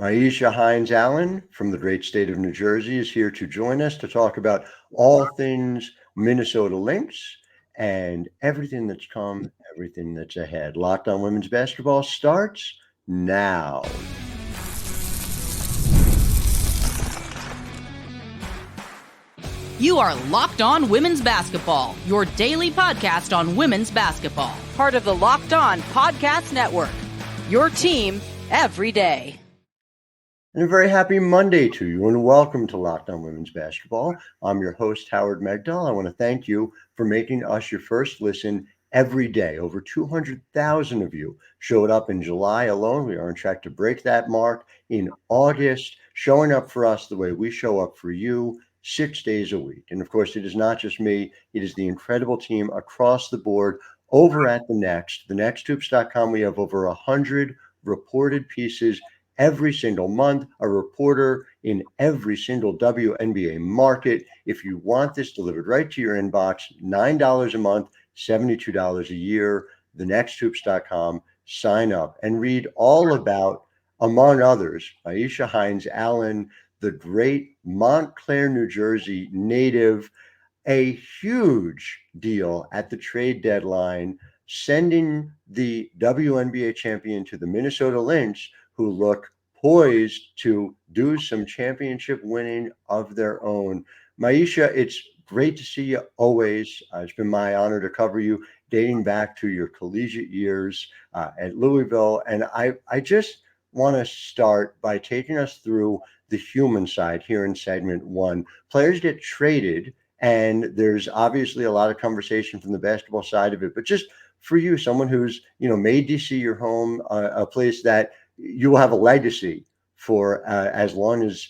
Myisha Hines-Allen from the great state of New Jersey is here to join us to talk about all things Minnesota Lynx and everything that's come, everything that's ahead. Locked on Women's Basketball starts now. You are Locked On Women's Basketball, your daily podcast on women's basketball. Part of the Locked On Podcast Network, your team every day. And a very happy Monday to you, and welcome to Locked On Women's Basketball. I'm your host, Howard Megdal. I want to thank you for making us your first listen every day. Over 200,000 of you showed up in July alone. We are on track to break that mark in August, showing up for us the way we show up for you, 6 days a week. And of course, it is not just me. It is the incredible team across the board over at The Next. TheNextHoops.com, we have over 100 reported pieces every single month, a reporter in every single WNBA market. If you want this delivered right to your inbox, $9 a month, $72 a year, TheNextHoops.com. Sign up and read all about, among others, Myisha Hines-Allen, the great Montclair, New Jersey native, a huge deal at the trade deadline, sending the WNBA champion to the Minnesota Lynx, who look poised to do some championship winning of their own. Myisha, it's great to see you always. It's been my honor to cover you dating back to your collegiate years at Louisville. And I just want to start by taking us through the human side here in segment one. Players get traded, and there's obviously a lot of conversation from the basketball side of it. But just for you, someone who's made DC your home, a place that you will have a legacy for as long as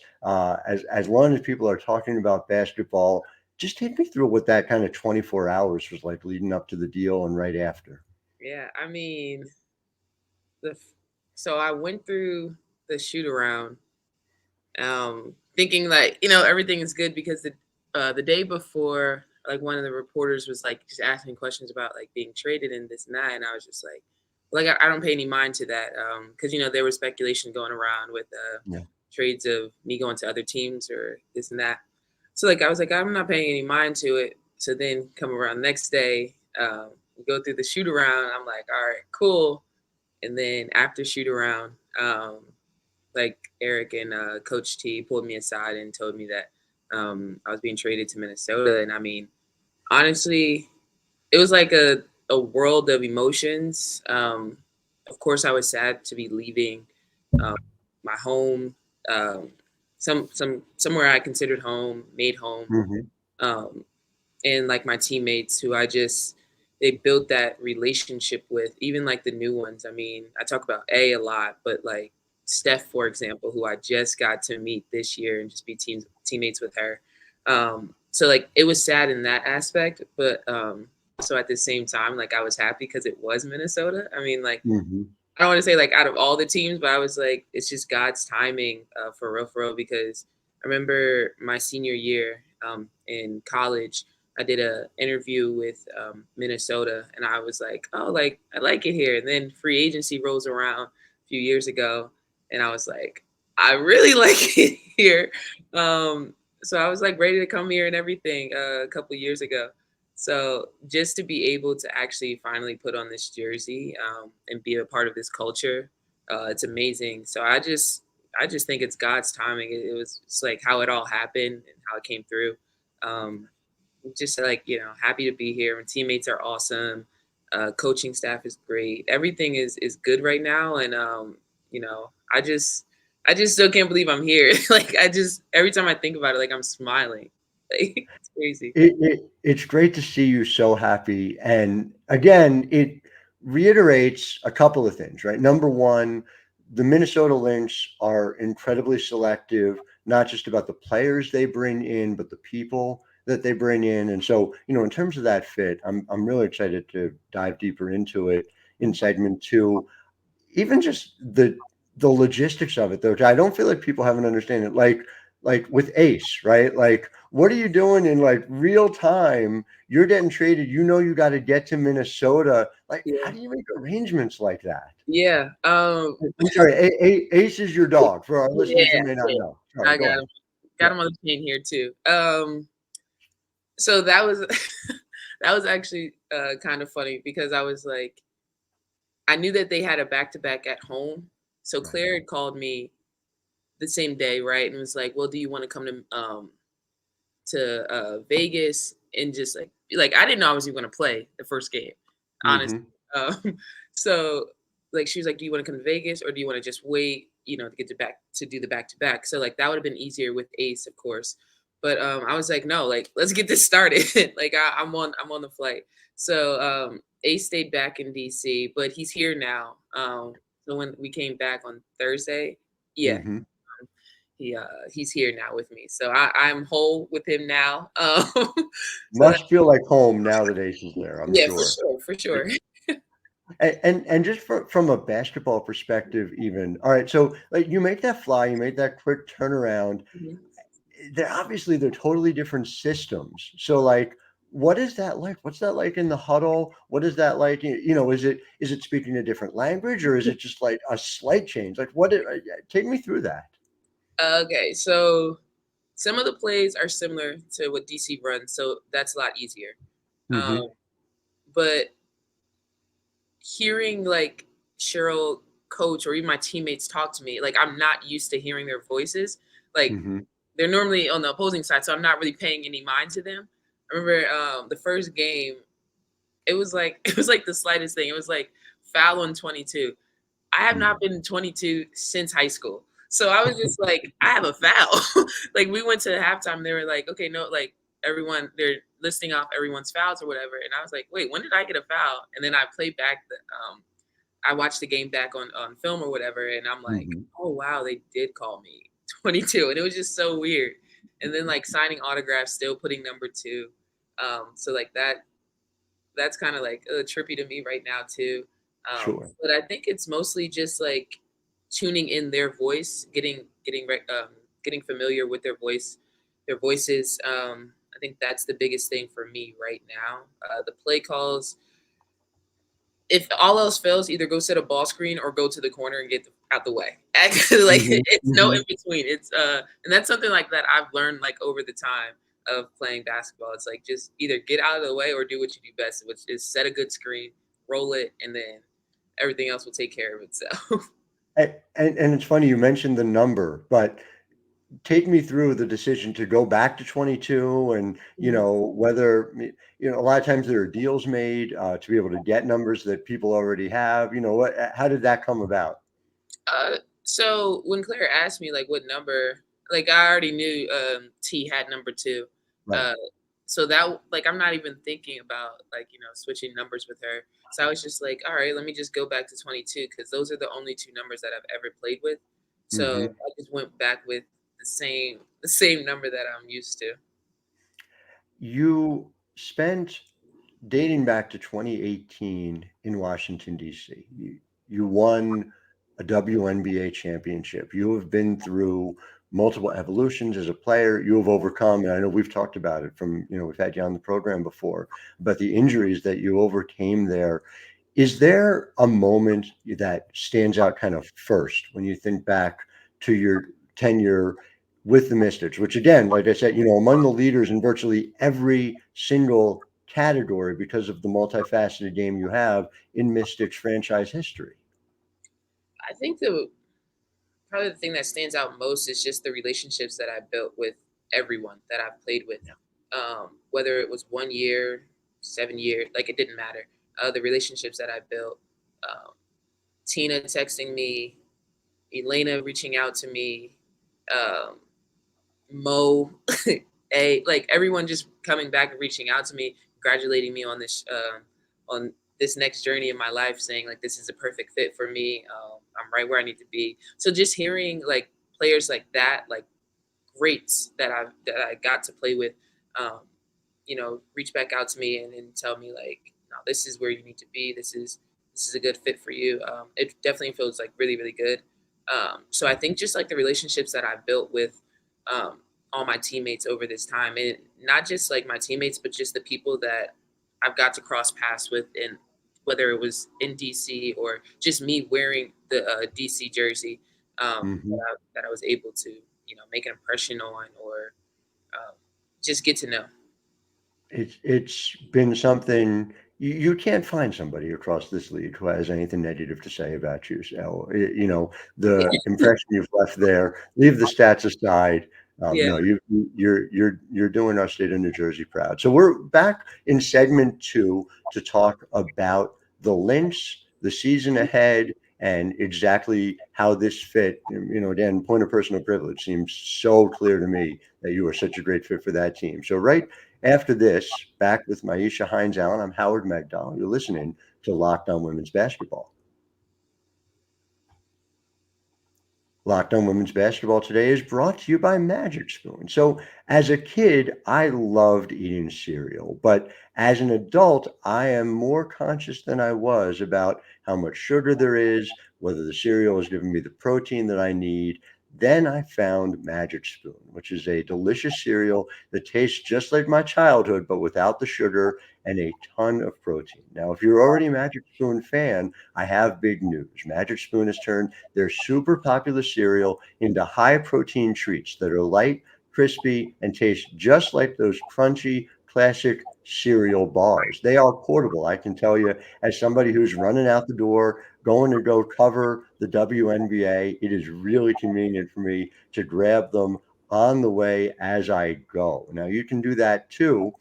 people are talking about basketball. Just take me through what that kind of 24 hours was like leading up to the deal and right after. Yeah, I mean, so I went through the shoot around, thinking like everything is good because the day before, like one of the reporters was like just asking questions about like being traded and this and that, and I was just like I don't pay any mind to that because there was speculation going around with trades of me going to other teams or this and that. So like I was like, I'm not paying any mind to it. So then come around the next day, we go through the shoot around. I'm like, all right, cool. And then after shoot around, like Eric and Coach T pulled me aside and told me that I was being traded to Minnesota. And I mean, honestly, it was like a world of emotions. Of course, I was sad to be leaving my home, somewhere I considered home, made home, and like my teammates who they built that relationship with, even like the new ones. I mean, I talk about A lot, but like Steph, for example, who I just got to meet this year and just be teammates with her. So like it was sad in that aspect, but so at the same time, like I was happy because it was Minnesota. I mean, like I don't want to say like out of all the teams, but I was like, it's just God's timing for real, because I remember my senior year in college, I did an interview with Minnesota, and I was like, oh, like I like it here. And then free agency rolls around a few years ago, and I was like, I really like it here. So I was like ready to come here and everything a couple of years ago. So just to be able to actually finally put on this jersey and be a part of this culture, it's amazing. So I just think it's God's timing. It's like how it all happened and how it came through. Just like, happy to be here. And teammates are awesome. Coaching staff is great. Everything is good right now. And, I just still can't believe I'm here. Like, every time I think about it, like I'm smiling. Like, it's crazy. It's great to see you so happy. And again, it reiterates a couple of things, right? Number one, the Minnesota Lynx are incredibly selective, not just about the players they bring in, but the people that they bring in. And so, in terms of that fit, I'm really excited to dive deeper into it in segment two. Even just the logistics of it, though, I don't feel like people have an understanding. Like like with Ace, right? Like, what are you doing in like real time? You're getting traded. You know, you got to get to Minnesota. Like, how Yeah. do you make arrangements like that? Yeah. I'm sorry. Ace is your dog for our Yeah. listeners who may not Yeah. know. Sorry, I go got ahead. him. Yeah. Got him on the chain here too. So that was that was actually kind of funny because I was like, I knew that they had a back to back at home. So Right. Claire had called me the same day, right, and was like, "Well, do you want to come to Vegas and just like I didn't know I was even gonna play the first game, honestly. Mm-hmm. Um, so like she was like, "Do you want to come to Vegas or do you want to just wait, to get to do the back to back?" So like that would have been easier with Ace, of course. But I was like, no, like let's get this started. Like I'm on the flight. So Ace stayed back in DC, but he's here now. So when we came back on Thursday, yeah, Mm-hmm. he's here now with me, so I'm whole with him now. So that, Must feel like home now that Ace is there, I'm yeah, sure. for sure. And just from a basketball perspective, even all right. So like you make that fly, you make that quick turnaround. Mhm. They're totally different systems. So like, what is that like? What's that like in the huddle? What is that like? Is it speaking a different language or is it just like a slight change? Like take me through that. Okay, so some of the plays are similar to what DC runs, so that's a lot easier. Mm-hmm. Um, but hearing like Cheryl coach or even my teammates talk to me, like I'm not used to hearing their voices. Like Mm-hmm. they're normally on the opposing side, so I'm not really paying any mind to them. I remember the first game, it was like it was like the slightest thing. It was like foul on 22. I have not been 22 since high school. So I was just like, I have a foul. Like we went to halftime, they were like, okay, no, like everyone, they're listing off everyone's fouls or whatever. And I was like, wait, when did I get a foul? And then I played back I watched the game back on film or whatever, and I'm like, Mm-hmm. oh wow, they did call me 22. And it was just so weird. And then like signing autographs, still putting number two. So like that's kind of like trippy to me right now too. Sure. But I think it's mostly just like tuning in their voice, getting familiar with their voices. I think that's the biggest thing for me right now. The play calls, if all else fails, either go set a ball screen or go to the corner and get out the way. Actually, like Mm-hmm. it's no Mm-hmm. in between. It's and that's something like that I've learned like over the time of playing basketball. It's like just either get out of the way or do what you do best, which is set a good screen, roll it, and then everything else will take care of itself. And it's funny you mentioned the number, but take me through the decision to go back to 22 and whether a lot of times there are deals made to be able to get numbers that people already have. How did that come about? So when Claire asked me like what number, like I already knew T had number two. Right. Uh, so that like I'm not even thinking about like switching numbers with her. So I was just like, all right, let me just go back to 22 because those are the only two numbers that I've ever played with. So Hmm. I just went back with the same number that I'm used to. You spent dating back to 2018 in Washington, D.C. You won a WNBA championship. You have been through multiple evolutions as a player. You have overcome, and I know we've talked about it we've had you on the program before, but the injuries that you overcame there. Is there a moment that stands out kind of first when you think back to your tenure with the Mystics, which again, like I said, among the leaders in virtually every single category because of the multifaceted game you have in Mystics franchise history? I think the probably the thing that stands out most is just the relationships that I built with everyone that I've played with. Whether it was 1 year, 7 years, like it didn't matter. The relationships that I built, um, Tina texting me, Elena reaching out to me, um, Mo, like everyone just coming back and reaching out to me, congratulating me on this next journey in my life, saying like this is a perfect fit for me. I'm right where I need to be. So just hearing like players like that, like greats that I got to play with, um, reach back out to me and tell me like, no, this is where you need to be. This is a good fit for you. It definitely feels like really really good. So I think just like the relationships that I built with all my teammates over this time, and not just like my teammates, but just the people that I've got to cross paths with, and whether it was in DC or just me wearing the DC jersey, Mm-hmm. that I was able to, make an impression on, or just get to know. It's been something you can't find somebody across this league who has anything negative to say about you. So, the impression you've left there, leave the stats aside. Yeah. No, you're doing our state of New Jersey proud. So we're back in segment 2 to talk about the Lynx, the season ahead, and exactly how this fit. Again, point of personal privilege seems so clear to me that you are such a great fit for that team. So right after this, back with Myisha Hines-Allen, I'm Howard Megdal. You're listening to Locked On Women's Basketball. Locked On Women's Basketball today is brought to you by Magic Spoon. So, as a kid, I loved eating cereal, but as an adult, I am more conscious than I was about how much sugar there is, whether the cereal is giving me the protein that I need. Then I found Magic Spoon, which is a delicious cereal that tastes just like my childhood, but without the sugar and a ton of protein. Now, if you're already a Magic Spoon fan, I have big news. Magic Spoon has turned their super popular cereal into high protein treats that are light, crispy, and taste just like those crunchy classic cereal bars. They are portable, I can tell you, as somebody who's running out the door, going to go cover the WNBA. It is really convenient for me to grab them on the way as I go. Now, you can do that too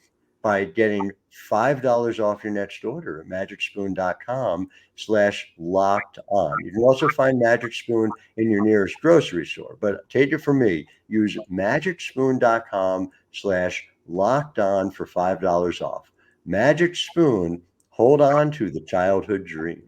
by getting $5 off your next order at magicspoon.com/locked on. You can also find Magic Spoon in your nearest grocery store, but take it from me, use magicspoon.com/locked on for $5 off. Magic Spoon, hold on to the childhood dream.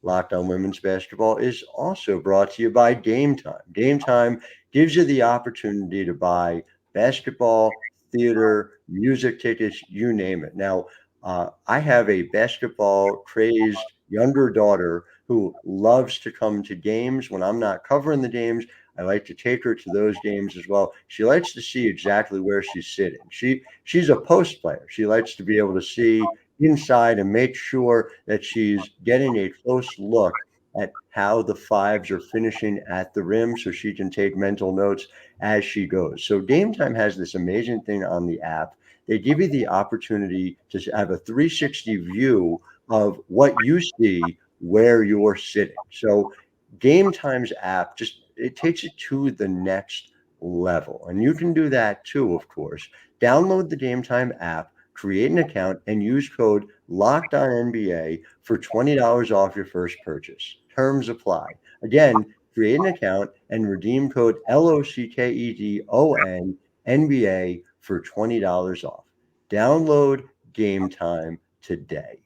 Locked On Women's Basketball is also brought to you by Game Time. Game Time gives you the opportunity to buy basketball, theater, music tickets, you name it. Now, I have a basketball crazed younger daughter who loves to come to games. When I'm not covering the games, I like to take her to those games as well. She likes to see exactly where she's sitting. She's a post player. She likes to be able to see inside and make sure that she's getting a close look at how the fives are finishing at the rim so she can take mental notes as she goes. So Game Time has this amazing thing on the app. They give you the opportunity to have a 360 view of what you see where you're sitting. So Game Time's app just it takes it to the next level. And you can do that too, of course. Download the Game Time app, create an account, and use code LOCKEDONNBA for $20 off your first purchase. Terms apply. Again, create an account and redeem code LOCKEDONNBA for $20 off. Download Game Time today.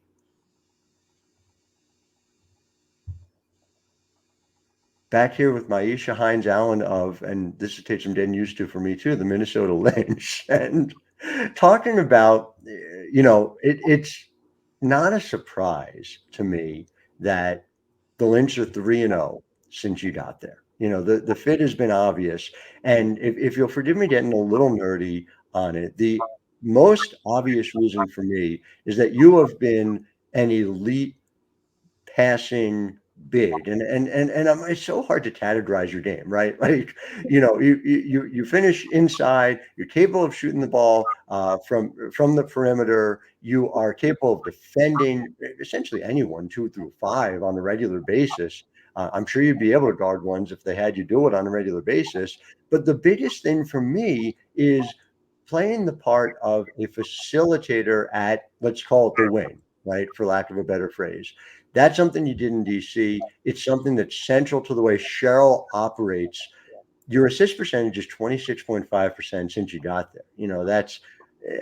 Back here with Myisha Hines-Allen and this is takes some getting used to for me too, the Minnesota Lynx, and talking about, it's not a surprise to me that the Lynx are 3-0 since you got there. The fit has been obvious, and if you'll forgive me getting a little nerdy on it, the most obvious reason for me is that you have been an elite passing big and it's so hard to categorize your game, right? Like, you finish inside, you're capable of shooting the ball from the perimeter, you are capable of defending essentially anyone 2 through 5 on a regular basis. I'm sure you'd be able to guard ones if they had you do it on a regular basis, but the biggest thing for me is playing the part of a facilitator at, let's call it, the wing, right, for lack of a better phrase. That's something you did in DC. It's something that's central to the way Cheryl operates. Your assist percentage is 26.5% since you got there. That's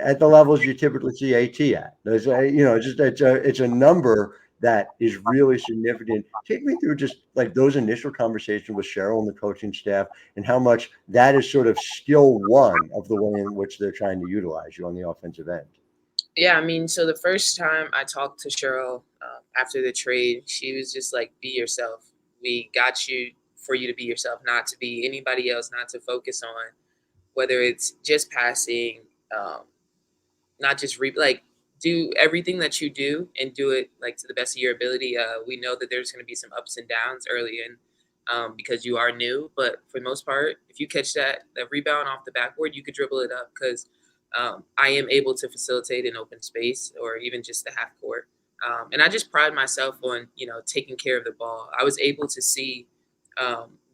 at the levels you typically see AT at. There's it's a number that is really significant. Take me through just like those initial conversations with Cheryl and the coaching staff and how much that is sort of skill one of the way in which they're trying to utilize you on the offensive end. Yeah, I mean, so the first time I talked to Cheryl after the trade, she was just like, "Be yourself. We got you for you to be yourself, not to be anybody else, not to focus on whether it's just passing, not just do everything that you do and do it like to the best of your ability. We know that there's going to be some ups and downs early in, because you are new, but for the most part, if you catch that rebound off the backboard, you could dribble it up because I am able to facilitate an open space or even just the half court. And I just pride myself on, taking care of the ball. I was able to see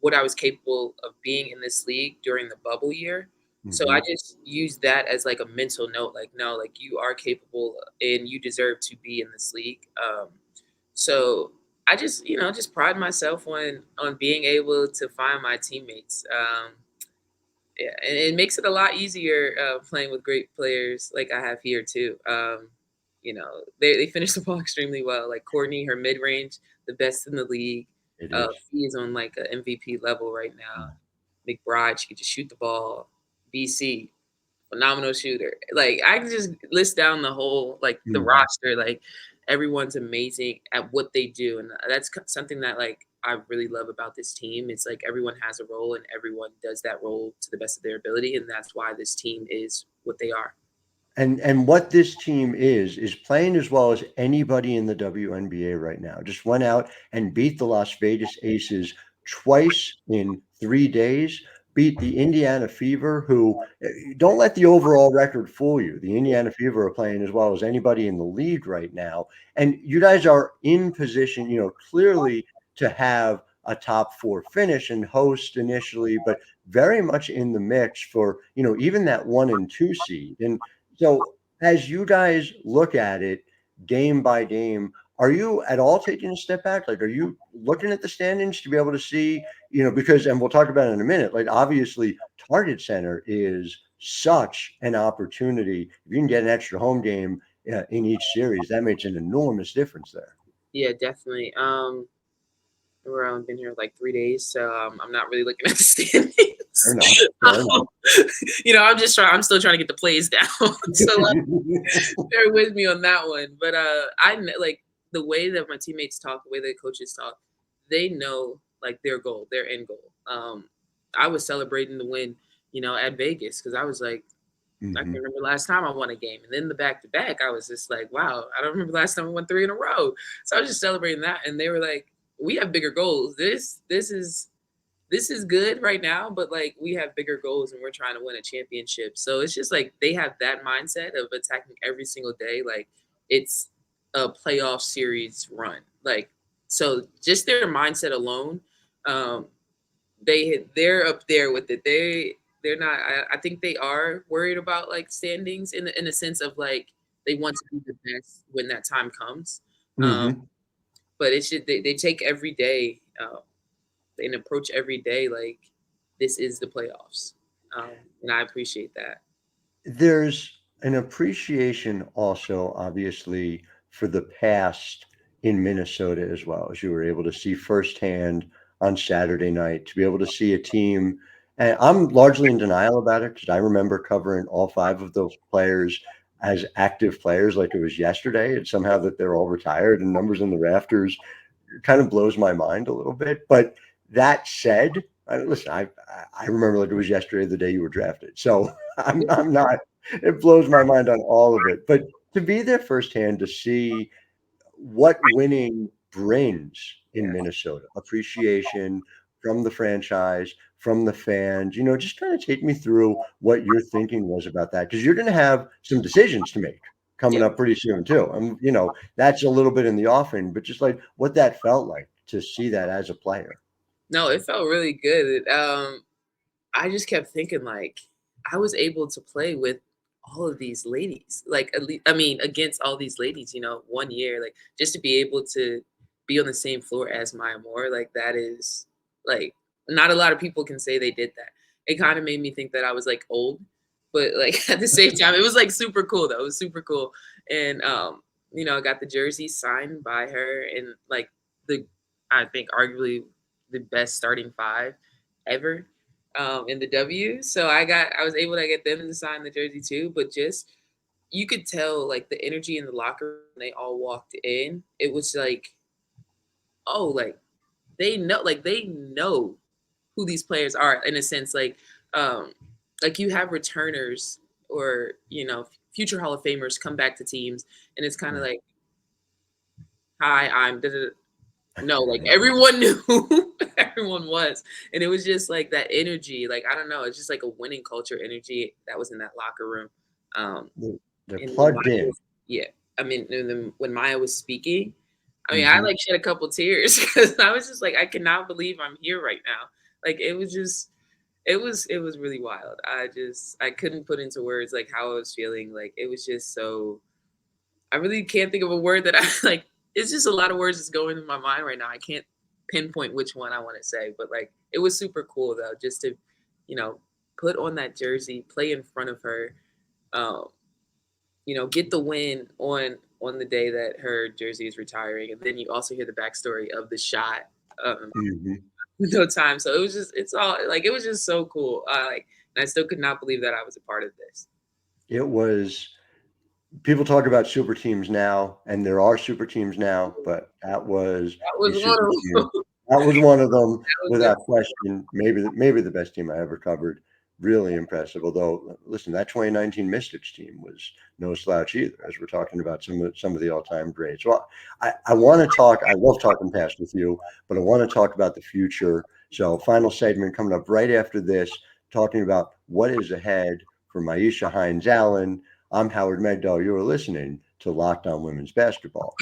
what I was capable of being in this league during the bubble year. So I just use that as like a mental note, like, no, like you are capable and you deserve to be in this league. So I just pride myself on being able to find my teammates. Yeah, and it makes it a lot easier playing with great players like I have here too. They finish the ball extremely well. Like Courtney, her mid range, the best in the league. It is. She is on like an MVP level right now. McBride, she could just shoot the ball. BC, phenomenal shooter. Like I can just list down the whole the roster. Like everyone's amazing at what they do, and that's something that like I really love about this team. It's like everyone has a role, and everyone does that role to the best of their ability, and that's why this team is what they are. And what this team is playing as well as anybody in the WNBA right now. Just went out and beat the Las Vegas Aces twice in 3 days. Beat the Indiana Fever, who don't let the overall record fool you. The Indiana Fever are playing as well as anybody in the league right now. And you guys are in position, clearly to have a top 4 finish and host initially, but very much in the mix for, even that 1 and 2 seed. And so as you guys look at it game by game, are you at all taking a step back? Like, are you looking at the standings to be able to see, because, and we'll talk about it in a minute, like obviously Target Center is such an opportunity. If you can get an extra home game in each series, that makes an enormous difference there. Yeah, definitely. We're only been here like 3 days, so I'm not really looking at the standings. Fair enough. I'm still trying to get the plays down. So bear with me on that one. But I like the way that my teammates talk, the way that coaches talk, they know like their goal, their end goal. I was celebrating the win, at Vegas because I was like, I can remember last time I won a game. And then the back-to-back, I was just like, wow, I don't remember last time I won 3 in a row. So I was just celebrating that. And they were like, we have bigger goals. This is good right now, but like we have bigger goals and we're trying to win a championship. So it's just like they have that mindset of attacking every single day. Like it's a playoff series run. Like, so just their mindset alone, they're up there with it. They're not, I think they are worried about like standings in a sense of like, they want to be the best when that time comes. But it should, they take every day, and approach every day like this is the playoffs. And I appreciate that. There's an appreciation also, obviously, for the past in Minnesota as well, as you were able to see firsthand on Saturday night, to be able to see a team. And I'm largely in denial about it because I remember covering all 5 of those players as active players like it was yesterday. And somehow that they're all retired and numbers in the rafters kind of blows my mind a little bit. But that said, listen, I remember like it was yesterday, the day you were drafted. So I'm not, it blows my mind on all of it. But to be there firsthand, to see what winning brings in Minnesota, appreciation from the franchise, from the fans, just kind of take me through what your thinking was about that. Because you're going to have some decisions to make coming up pretty soon too. And, that's a little bit in the offing, but just like what that felt like to see that as a player. No, it felt really good. I just kept thinking like I was able to play with all of these ladies, like at least, I mean, against all these ladies, 1 year, like just to be able to be on the same floor as Maya Moore, like that is like not a lot of people can say they did that. It kind of made me think that I was like old, but like at the same time, it was like super cool though. It was super cool. And, I got the jersey signed by her and like I think arguably the best starting 5 ever in the W. So I was able to get them to sign the jersey too. But just you could tell like the energy in the locker room when they all walked in. It was like, oh, like they know who these players are in a sense. Like you have returners or future Hall of Famers come back to teams, and it's kind of like, hi, I'm no, like everyone knew who everyone was, and it was just like that energy. Like I don't know, it's just like a winning culture energy that was in that locker room. They're And plugged in. yeah, I mean, and then when Maya was speaking, I mean, Mm-hmm. I like shed a couple tears because I was just like, I cannot believe I'm here right now. Like it was just, it was really wild. I couldn't put into words like how I was feeling. Like it was just so. I really can't think of a word that I like. It's just a lot of words that's going in my mind right now. I can't pinpoint which one I want to say, but like it was super cool though, just to, put on that jersey, play in front of her, um, get the win on the day that her jersey is retiring, and then you also hear the backstory of the shot. Mm-hmm. No time, so it's all like it was just so cool. And I still could not believe that I was a part of this. It was. People talk about super teams now, and there are super teams now, but that was That a was one super of team. them. That was one of them, That was without question. Maybe the best team I ever covered. Really impressive. Although, listen, that 2019 Mystics team was no slouch either, as we're talking about some of the all-time greats. Well, I want to talk. I love talking past with you, but I want to talk about the future. So, final segment coming up right after this, talking about what is ahead for Myisha Hines-Allen. I'm Howard Megdal. You are listening to Locked On Women's Basketball.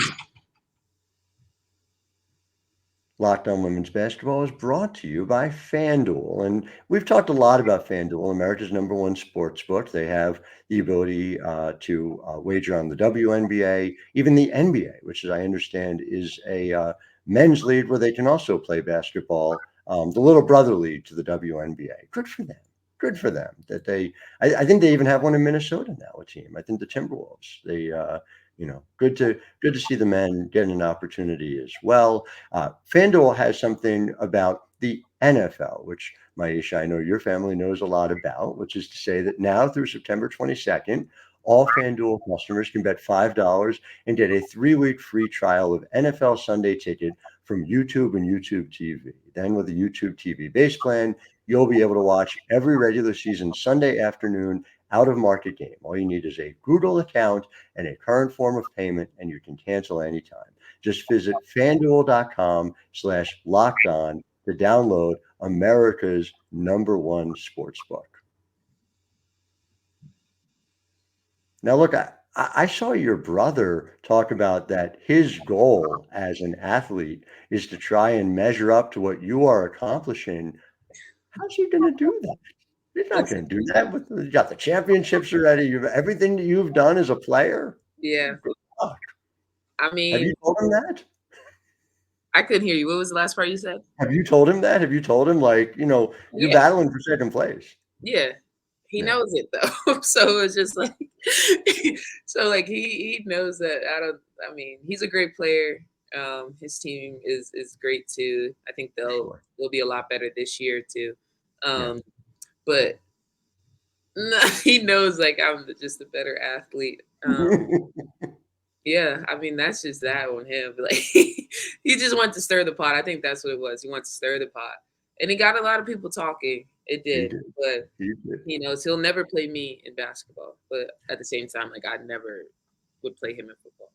Locked On Women's Basketball is brought to you by FanDuel. And we've talked a lot about FanDuel, America's #1 sports book. They have the ability to wager on the WNBA, even the NBA, which, as I understand, is a men's league where they can also play basketball, the little brother league to the WNBA. Good for them. Good for them. I think they even have one in Minnesota now, a team. I think the Timberwolves. Good to see the men getting an opportunity as well. FanDuel has something about the NFL, which, Myisha, I know your family knows a lot about, which is to say that now through September 22nd, all FanDuel customers can bet $5 and get a 3-week free trial of NFL Sunday Ticket from YouTube and YouTube TV. Then with a YouTube TV base plan, you'll be able to watch every regular season Sunday afternoon out of market game. All you need is a Google account and a current form of payment, and you can cancel anytime. Just visit fanduel.com/lockedon to download America's #1 sportsbook. Now, look, I saw your brother talk about that his goal as an athlete is to try and measure up to what you are accomplishing. How's he going to do that? He's not Listen, going to do that. You got the championships already. You've everything that you've done as a player. yeah. Good luck. I Have mean, you told him that? I couldn't hear you. What was the last part you said? Have you told him that? Have you told him, like, you're Yeah, battling for second place? yeah. He Yeah, knows it though. So it's just like so like he knows that I mean, he's a great player. His team is great too. I think for sure. they'll be a lot better this year too. Yeah. But no, he knows like I'm just a better athlete. Yeah, I mean that's just that on him. Like he just wants to stir the pot. I think that's what it was. He wants to stir the pot, and it got a lot of people talking. It He did, did. but He did. he knows he'll never play me in basketball. But at the same time, like I never would play him in football.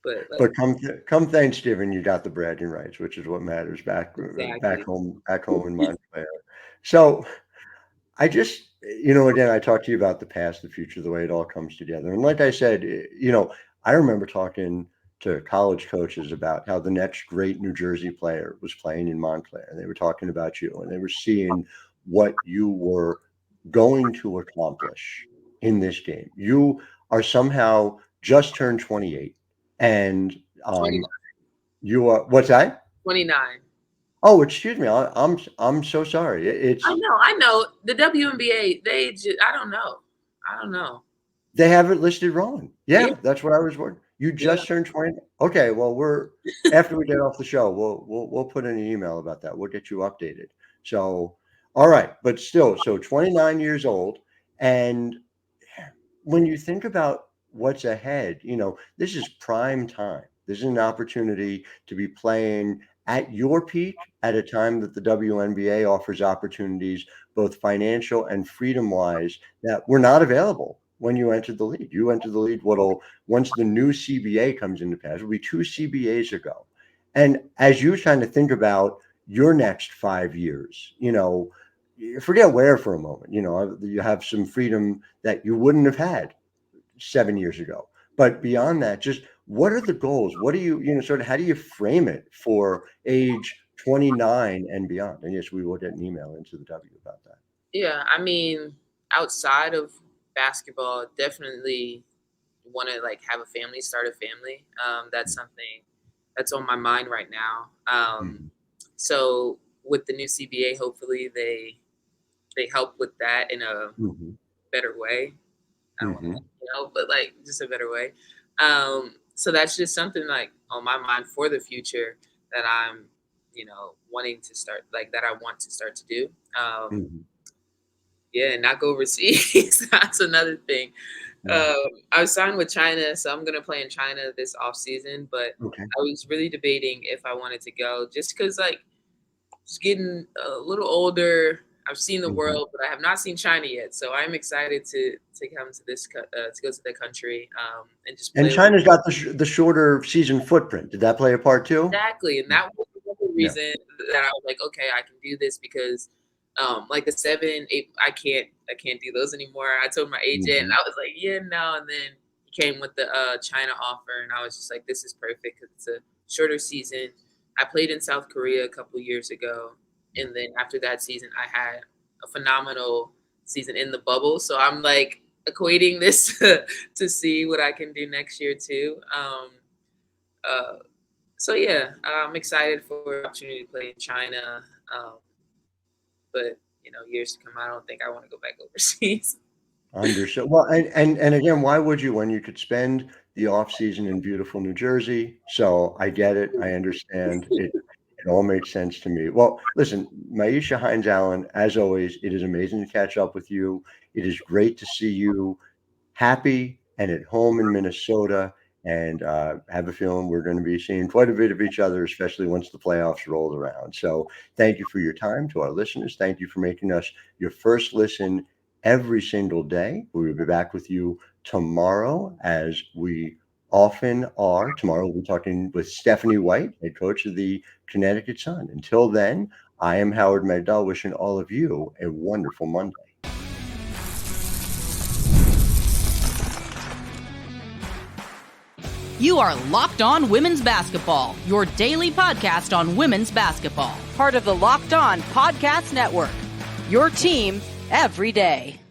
But like But come Thanksgiving, you got the bragging rights, which is what matters exactly, back home in Montclair. So I just, again, I talked to you about the past, the future, the way it all comes together. And like I said, I remember talking to college coaches about how the next great New Jersey player was playing in Montclair. And they were talking about you and they were seeing what you were going to accomplish in this game. You are somehow just turned 28 and 29, you are, what's that? 29. Oh, excuse me. I'm so sorry. It's I know. The WNBA, I don't know. They have it listed wrong. Yeah, Yeah, that's what I was wondering. You yeah. just turned 20. Okay, well, after we get off the show, we'll put in an email about that. We'll get you updated. So, all right, but still, so 29 years old, and when you think about what's ahead, this is prime time. This is an opportunity to be playing at your peak, at a time that the WNBA offers opportunities, both financial and freedom-wise, that were not available when you entered the league. You entered the league once the new CBA comes into pass, it'll be 2 CBAs ago. And as you're trying to think about your next 5 years, forget where for a moment, you have some freedom that you wouldn't have had 7 years ago. But beyond that, just what are the goals? What do you sort of how do you frame it for age 29 and beyond? And yes, we will get an email into the W about that. Yeah, I mean, outside of basketball, definitely want to like have a family, start a family. That's something that's on my mind right now. So with the new CBA, hopefully they help with that in a better way. I don't want to, but like just a better way. So that's just something like on my mind for the future that I'm, wanting to start, like that I want to start to do. Yeah, and not go overseas. That's another thing. I was signed with China, so I'm gonna play in China this off season. But I was really debating if I wanted to go, just because like just getting a little older. I've seen the world, but I have not seen China yet. So I'm excited to come to this to go to the country and just play. And China's got the shorter season footprint. Did that play a part too? Exactly, and that was the reason that I was like, okay, I can do this because. Like the 7, 8, I can't do those anymore. I told my agent, and I was like, yeah, no. And then he came with the China offer, and I was just like, this is perfect because it's a shorter season. I played in South Korea a couple years ago, and then after that season, I had a phenomenal season in the bubble. So I'm like equating this to see what I can do next year too. So yeah, I'm excited for the opportunity to play in China. But years to come, I don't think I want to go back overseas. Understood. Well, and again, why would you when you could spend the off season in beautiful New Jersey? So I get it. I understand it. It all makes sense to me. Well, listen, Myisha Hines-Allen, as always, it is amazing to catch up with you. It is great to see you happy and at home in Minnesota. And I have a feeling we're going to be seeing quite a bit of each other, especially once the playoffs roll around. So thank you for your time. To our listeners, thank you for making us your first listen every single day. We will be back with you tomorrow, as we often are. Tomorrow we'll be talking with Stephanie White, head coach of the Connecticut Sun. Until then, I am Howard Megdal, wishing all of you a wonderful Monday. You are Locked On Women's Basketball, your daily podcast on women's basketball. Part of the Locked On Podcast Network, your team every day.